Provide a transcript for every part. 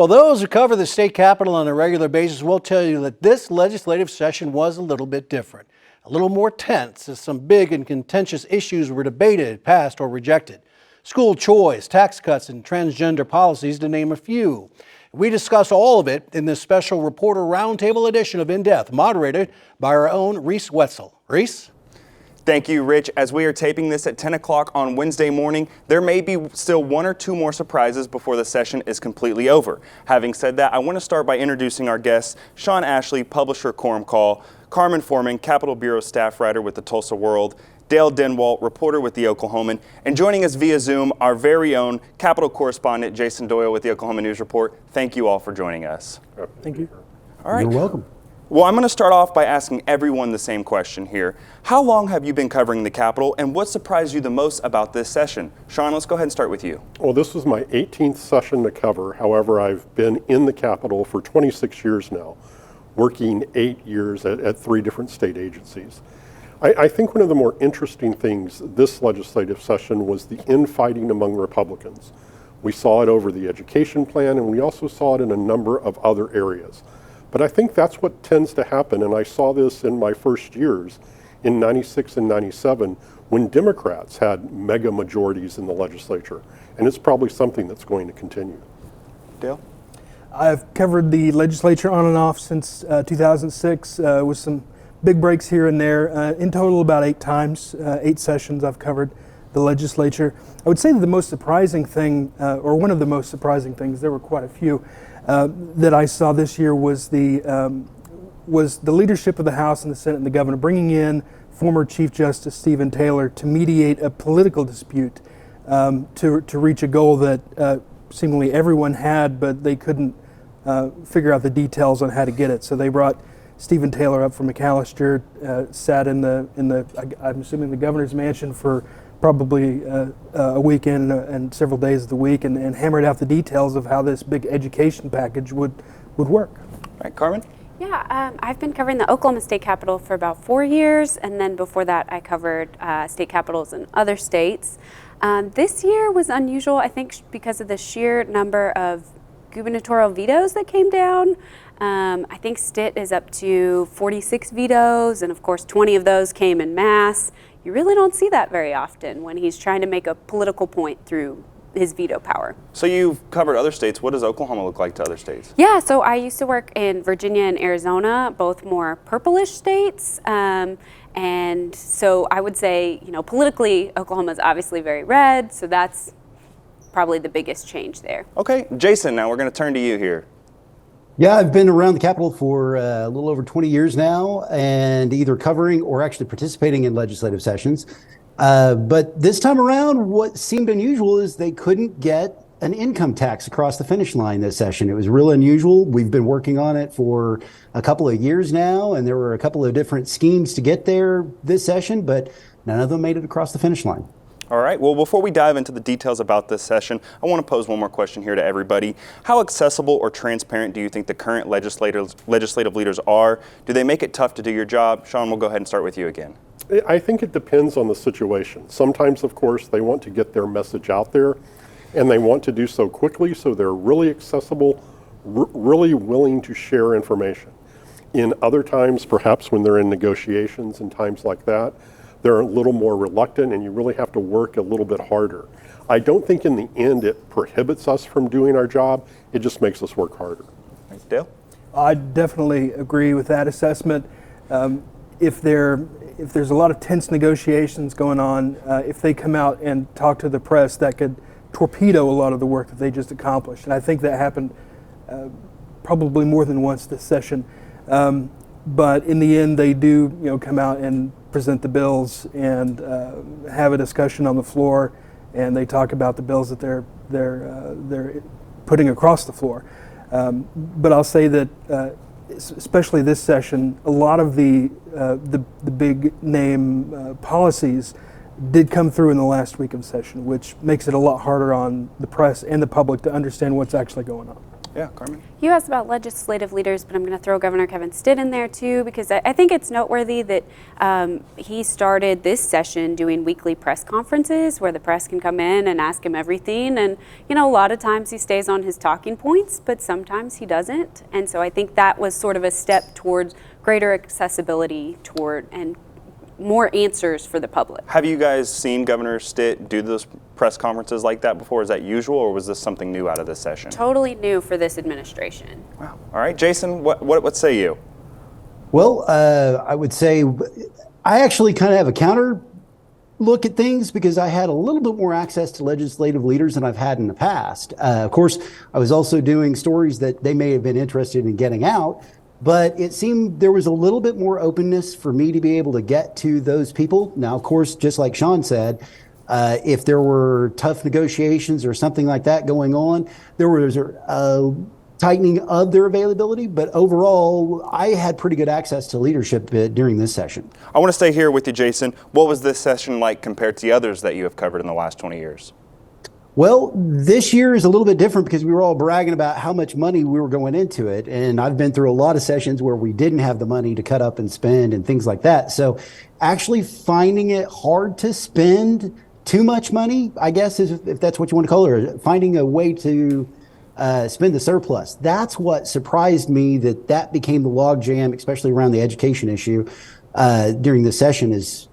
Well, those who cover the state capitol on a regular basis will tell you that this legislative session was a little bit different, a little more tense as some big and contentious issues were debated, passed, or rejected. School choice, tax cuts, and transgender policies, to name a few. We discuss all of it in this special reporter roundtable edition of In Depth, moderated by our own Reese Wetzel. Reese? Thank you, Rich. As we are taping this at 10 o'clock on Wednesday morning, there may be still one or two more surprises before the session is completely over. Having said that, I want to start by introducing our guests: Sean Ashley, publisher, Quorum Call; Carmen Foreman, Capitol Bureau staff writer with the Tulsa World; Dale Denwalt, reporter with the Oklahoman; and joining us via Zoom, our very own Capitol correspondent, Jason Doyle with the Oklahoma News Report. Thank you all for joining us. Thank you. All right. You're welcome. Well, I'm going to start off by asking everyone the same question here. How long have you been covering the Capitol, and what surprised you the most about this session? Sean, let's go ahead and start with you. Well, this was my 18th session to cover. However, I've been in the Capitol for 26 years now, working 8 years at 3 different state agencies. I think one of the more interesting things this legislative session was the infighting among Republicans. We saw it over the education plan, and we also saw it in a number of other areas. But I think that's what tends to happen, and I saw this in my first years in 96 and 97 when Democrats had mega majorities in the legislature, and it's probably something that's going to continue. Dale? I've covered the legislature on and off since 2006 with some big breaks here and there. In total, about 8 times, 8 sessions I've covered the legislature. I would say that the most surprising thing, or one of the most surprising things, there were quite a few, that I saw this year was the leadership of the House and the Senate and the governor bringing in former Chief Justice Stephen Taylor to mediate a political dispute to reach a goal that seemingly everyone had, but they couldn't figure out the details on how to get it. So they brought Stephen Taylor up from McAllister, sat in the I'm assuming the governor's mansion for probably a weekend and several days of the week, and hammered out the details of how this big education package would work. All right, Carmen? Yeah, I've been covering the Oklahoma State Capitol for about 4 years, and then before that I covered state capitals in other states. This year was unusual, I think, because of the sheer number of gubernatorial vetoes that came down. I think Stitt is up to 46 vetoes, and of course 20 of those came in mass. You really don't see that very often when he's trying to make a political point through his veto power. So you've covered other states. What does Oklahoma look like to other states? Yeah, so I used to work in Virginia and Arizona, both more purplish states. And so I would say, politically, Oklahoma is obviously very red, so that's probably the biggest change there. Okay, Jason, now we're going to turn to you here. Yeah, I've been around the Capitol for a little over 20 years now, and either covering or actually participating in legislative sessions. But this time around, what seemed unusual is they couldn't get an income tax across the finish line this session. It was real unusual. We've been working on it for a couple of years now, and there were a couple of different schemes to get there this session, but none of them made it across the finish line. All right, well, before we dive into the details about this session, I want to pose one more question here to everybody. How accessible or transparent do you think the current legislative leaders are? Do they make it tough to do your job? Sean, we'll go ahead and start with you again. I think it depends on the situation. Sometimes, of course, they want to get their message out there, and they want to do so quickly, so they're really accessible, really willing to share information. In other times, perhaps when they're in negotiations and times like that, they're a little more reluctant, and you really have to work a little bit harder. I don't think in the end it prohibits us from doing our job. It just makes us work harder. Right, Dale? I definitely agree with that assessment. If there's a lot of tense negotiations going on, if they come out and talk to the press, that could torpedo a lot of the work that they just accomplished. And I think that happened probably more than once this session. But in the end, they do come out and present the bills and have a discussion on the floor, and they talk about the bills that they're putting across the floor. But I'll say that especially this session, a lot of the big name policies did come through in the last week of session, which makes it a lot harder on the press and the public to understand what's actually going on. Yeah, Carmen? You asked about legislative leaders, but I'm going to throw Governor Kevin Stitt in there too, because I think it's noteworthy that he started this session doing weekly press conferences where the press can come in and ask him everything. And, you know, a lot of times he stays on his talking points, but sometimes he doesn't. And so I think that was sort of a step towards greater accessibility toward and more answers for the public. Have you guys seen Governor Stitt do those press conferences like that before? Is that usual, or was this something new out of this session? Totally new for this administration. Wow. All right, Jason, what say you? Well, I would say I actually kind of have a counter look at things because I had a little bit more access to legislative leaders than I've had in the past. Of course, I was also doing stories that they may have been interested in getting out, but it seemed there was a little bit more openness for me to be able to get to those people. Now, of course, just like Sean said, if there were tough negotiations or something like that going on, there was a tightening of their availability. But overall, I had pretty good access to leadership during this session. I want to stay here with you, Jason. What was this session like compared to the others that you have covered in the last 20 years? Well, this year is a little bit different because we were all bragging about how much money we were going into it. And I've been through a lot of sessions where we didn't have the money to cut up and spend and things like that. So actually finding it hard to spend too much money, I guess, is if that's what you want to call it, or finding a way to spend the surplus. That's what surprised me, that became the logjam, especially around the education issue during the session. Is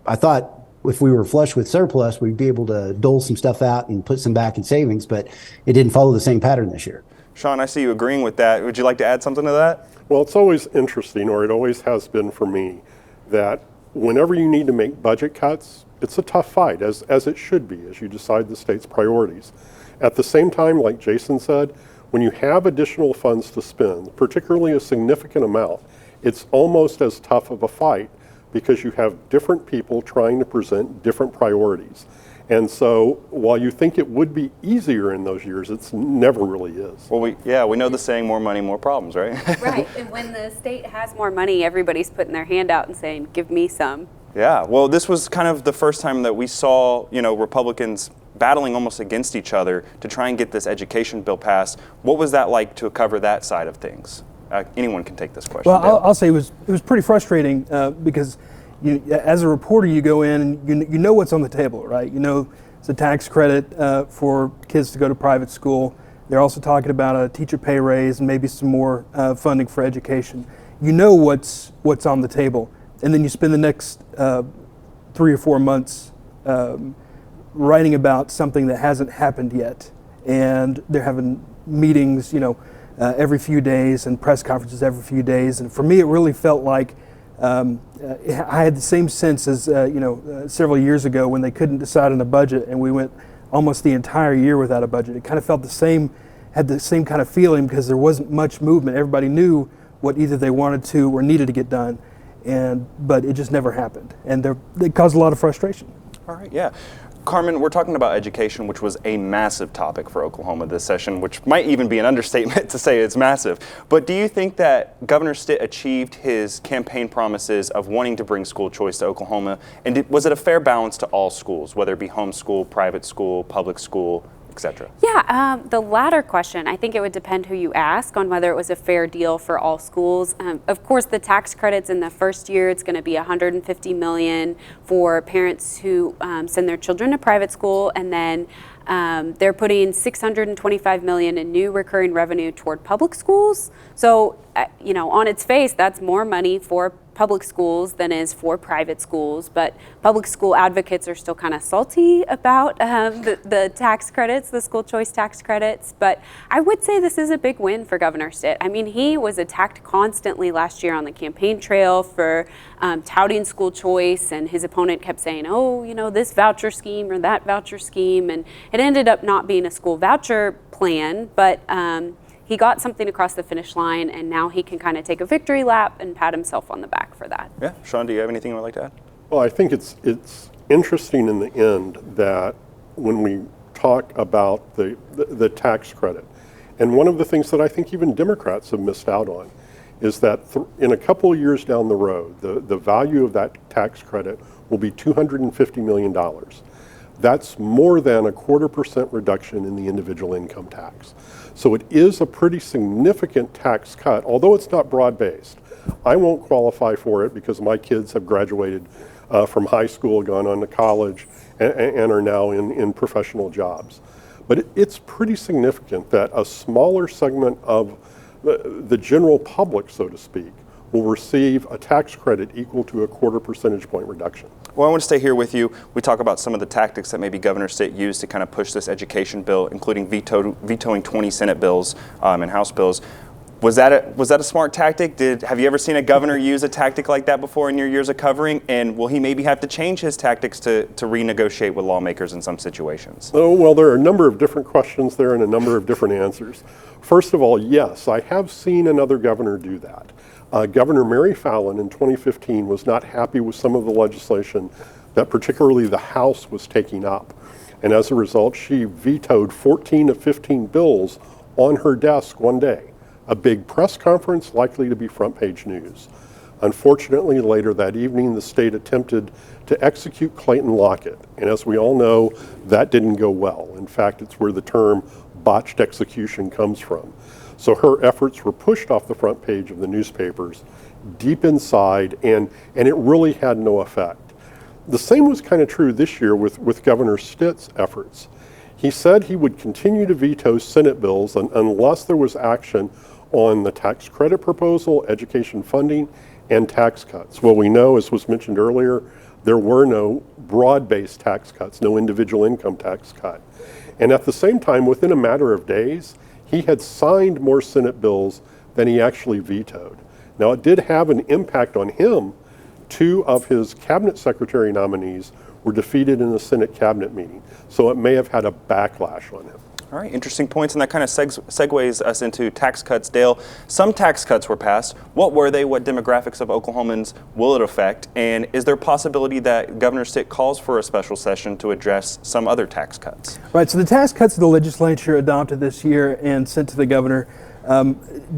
I thought if we were flush with surplus, we'd be able to dole some stuff out and put some back in savings, but it didn't follow the same pattern this year. Sean, I see you agreeing with that. Would you like to add something to that? Well, it's always interesting, or it always has been for me, that whenever you need to make budget cuts, it's a tough fight, as it should be, as you decide the state's priorities. At the same time, like Jason said, when you have additional funds to spend, particularly a significant amount, it's almost as tough of a fight because you have different people trying to present different priorities. And so while you think it would be easier in those years, it's never really is. Well, we know the saying, more money, more problems, right? Right, and when the state has more money, everybody's putting their hand out and saying, give me some. Yeah, well, this was kind of the first time that we saw, Republicans battling almost against each other to try and get this education bill passed. What was that like to cover that side of things? Anyone can take this question. Well, I'll say it was pretty frustrating because as a reporter, you go in and you know what's on the table, right? You know it's a tax credit for kids to go to private school. They're also talking about a teacher pay raise and maybe some more funding for education. You know what's on the table, and then you spend the next 3 or 4 months writing about something that hasn't happened yet, and they're having meetings, every few days and press conferences every few days. And for me, it really felt like I had the same sense as several years ago when they couldn't decide on a budget and we went almost the entire year without a budget. It kind of felt had the same kind of feeling because there wasn't much movement. Everybody knew what either they wanted to or needed to get done, but it just never happened, and it caused a lot of frustration. All right, yeah. Carmen, we're talking about education, which was a massive topic for Oklahoma this session, which might even be an understatement to say it's massive. But do you think that Governor Stitt achieved his campaign promises of wanting to bring school choice to Oklahoma? And was it a fair balance to all schools, whether it be homeschool, private school, public school, etc.? Yeah, the latter question, I think it would depend who you ask on whether it was a fair deal for all schools. Of course, the tax credits in the first year, it's going to be $150 million for parents who send their children to private school, and then they're putting $625 million in new recurring revenue toward public schools. So, on its face, that's more money for public schools than is for private schools, but public school advocates are still kind of salty about the tax credits, the school choice tax credits. But I would say this is a big win for Governor Stitt. I mean, he was attacked constantly last year on the campaign trail for touting school choice, and his opponent kept saying, this voucher scheme or that voucher scheme, and it ended up not being a school voucher plan, but he got something across the finish line, and now he can kind of take a victory lap and pat himself on the back for that. Yeah, Sean, do you have anything you would like to add? Well, I think it's interesting in the end that when we talk about the tax credit, and one of the things that I think even Democrats have missed out on is that in a couple of years down the road, the value of that tax credit will be $250 million. That's more than a 0.25% reduction in the individual income tax. So it is a pretty significant tax cut, although it's not broad-based. I won't qualify for it because my kids have graduated from high school, gone on to college, and are now in professional jobs. But it's pretty significant that a smaller segment of the general public, so to speak, will receive a tax credit equal to a 1/4 percentage point reduction. Well, I want to stay here with you. We talk about some of the tactics that maybe Governor Stitt used to kind of push this education bill, including vetoing 20 Senate bills and House bills. Was that a smart tactic? Have you ever seen a governor use a tactic like that before in your years of covering? And will he maybe have to change his tactics to renegotiate with lawmakers in some situations? Oh, well, there are a number of different questions there and a number of different answers. First of all, yes, I have seen another governor do that. Governor Mary Fallin in 2015 was not happy with some of the legislation that particularly the House was taking up. And as a result, she vetoed 14 of 15 bills on her desk one day. A big press conference likely to be front page news. Unfortunately, later that evening, the state attempted to execute Clayton Lockett. And as we all know, that didn't go well. In fact, it's where the term botched execution comes from. So her efforts were pushed off the front page of the newspapers, deep inside, and it really had no effect. The same was kind of true this year with Governor Stitt's efforts. He said he would continue to veto Senate bills unless there was action on the tax credit proposal, education funding, and tax cuts. Well, we know, as was mentioned earlier, there were no broad-based tax cuts, no individual income tax cut. And at the same time, within a matter of days, he had signed more Senate bills than he actually vetoed. Now, it did have an impact on him. 2 of his cabinet secretary nominees were defeated in the Senate cabinet meeting, so it may have had a backlash on him. All right, interesting points, and that kind of segues us into tax cuts. Dale, some tax cuts were passed. What were they? What demographics of Oklahomans will it affect? And is there a possibility that Governor Stitt calls for a special session to address some other tax cuts? Right, so the tax cuts the legislature adopted this year and sent to the governor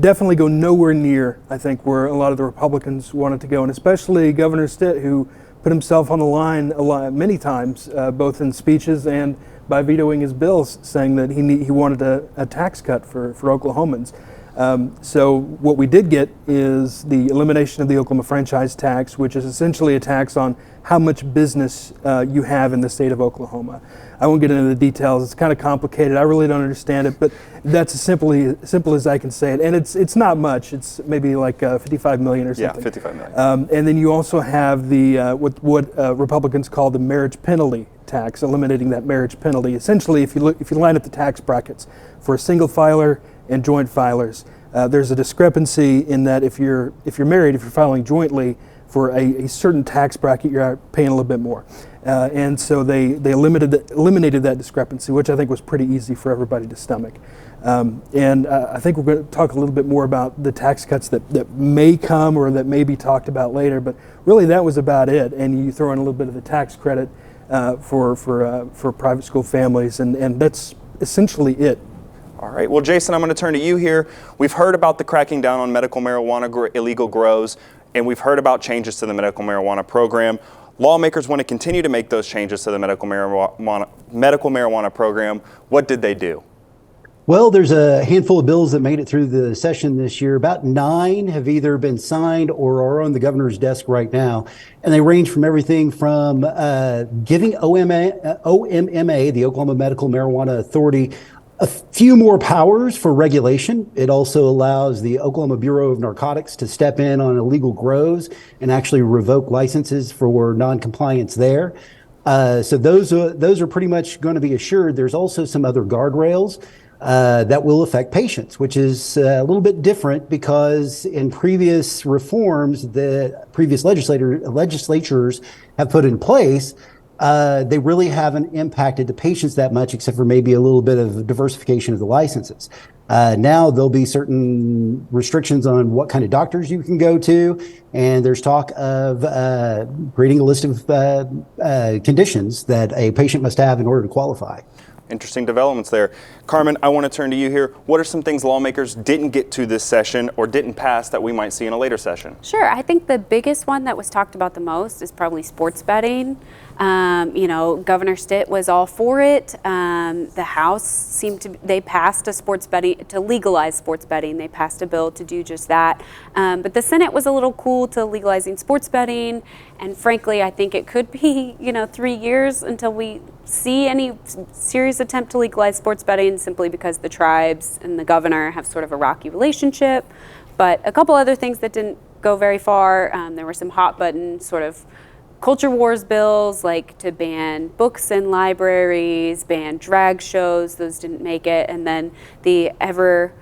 definitely go nowhere near, I think, where a lot of the Republicans wanted to go, and especially Governor Stitt, who put himself on the line many times, both in speeches and by vetoing his bills, saying that he wanted a tax cut for Oklahomans. So what we did get is the elimination of the Oklahoma franchise tax, which is essentially a tax on how much business you have in the state of Oklahoma. I won't get into the details. It's kind of complicated. I really don't understand it, but that's as simple as I can say it. And it's not much. It's maybe like 55 million or something. Yeah, 55 million. And then you also have the what Republicans call the marriage penalty tax, eliminating that marriage penalty. Essentially, if you line up the tax brackets for a single filer and joint filers, there's a discrepancy in that if you're married, if you're filing jointly for a certain tax bracket, you're paying a little bit more. And so they eliminated that discrepancy, which I think was pretty easy for everybody to stomach. And I think we're going to talk a little bit more about the tax cuts that may come or that may be talked about later, but really that was about it. And you throw in a little bit of the tax credit for private school families, and that's essentially it. All right. Well, Jason, I'm going to turn to you here. We've heard about the cracking down on medical marijuana illegal grows, and we've heard about changes to the medical marijuana program. Lawmakers want to continue to make those changes to the medical marijuana program. What did they do? Well, there's a handful of bills that made it through the session this year. About 9 have either been signed or are on the governor's desk right now. And they range from everything from giving OMMA, the Oklahoma Medical Marijuana Authority, a few more powers for regulation. It also allows the Oklahoma Bureau of Narcotics to step in on illegal grows and actually revoke licenses for noncompliance there. So those are pretty much going to be assured. There's also some other guardrails that will affect patients, which is a little bit different because in previous reforms that previous legislatures have put in place, they really haven't impacted the patients that much, except for maybe a little bit of diversification of the licenses. Now there'll be certain restrictions on what kind of doctors you can go to, and there's talk of creating a list of conditions that a patient must have in order to qualify. Interesting developments there. Carmen, I want to turn to you here. What are some things lawmakers didn't get to this session or didn't pass that we might see in a later session? Sure. I think the biggest one that was talked about the most is probably sports betting. Governor Stitt was all for it. The House they passed to legalize sports betting. They passed a bill to do just that. But the Senate was a little cool to legalizing sports betting. And frankly, I think it could be, 3 years until we see any serious attempt to legalize sports betting, simply because the tribes and the governor have sort of a rocky relationship. But a couple other things that didn't go very far. There were some hot button sort of culture wars bills, like to ban books in libraries, ban drag shows. Those didn't make it. And then the ever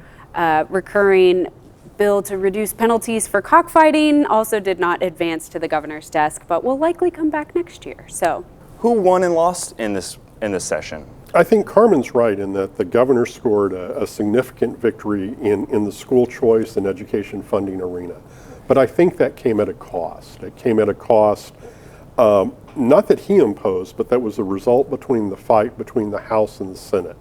recurring bill to reduce penalties for cockfighting also did not advance to the governor's desk, but will likely come back next year. So, who won and lost in this session? I think Carmen's right in that the governor scored a significant victory in the school choice and education funding arena. But I think that came at a cost. It came at a cost, not that he imposed, but that was a result between the fight between the House and the Senate.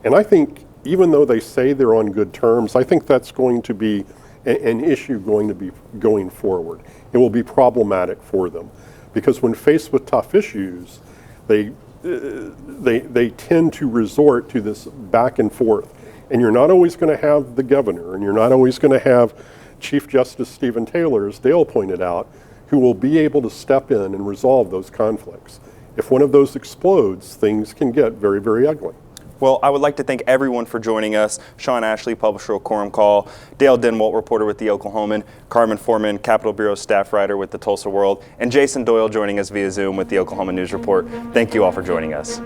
And I think even though they say they're on good terms, I think that's going to be an issue going forward. It will be problematic for them because when faced with tough issues, they tend to resort to this back and forth. And you're not always going to have the governor, and you're not always going to have Chief Justice Stephen Taylor, as Dale pointed out, who will be able to step in and resolve those conflicts. If one of those explodes, things can get very, very ugly. Well, I would like to thank everyone for joining us. Sean Ashley, publisher of Quorum Call, Dale Denwalt, reporter with The Oklahoman, Carmen Foreman, Capitol Bureau staff writer with The Tulsa World, and Jason Doyle joining us via Zoom with The Oklahoma News Report. Thank you all for joining us.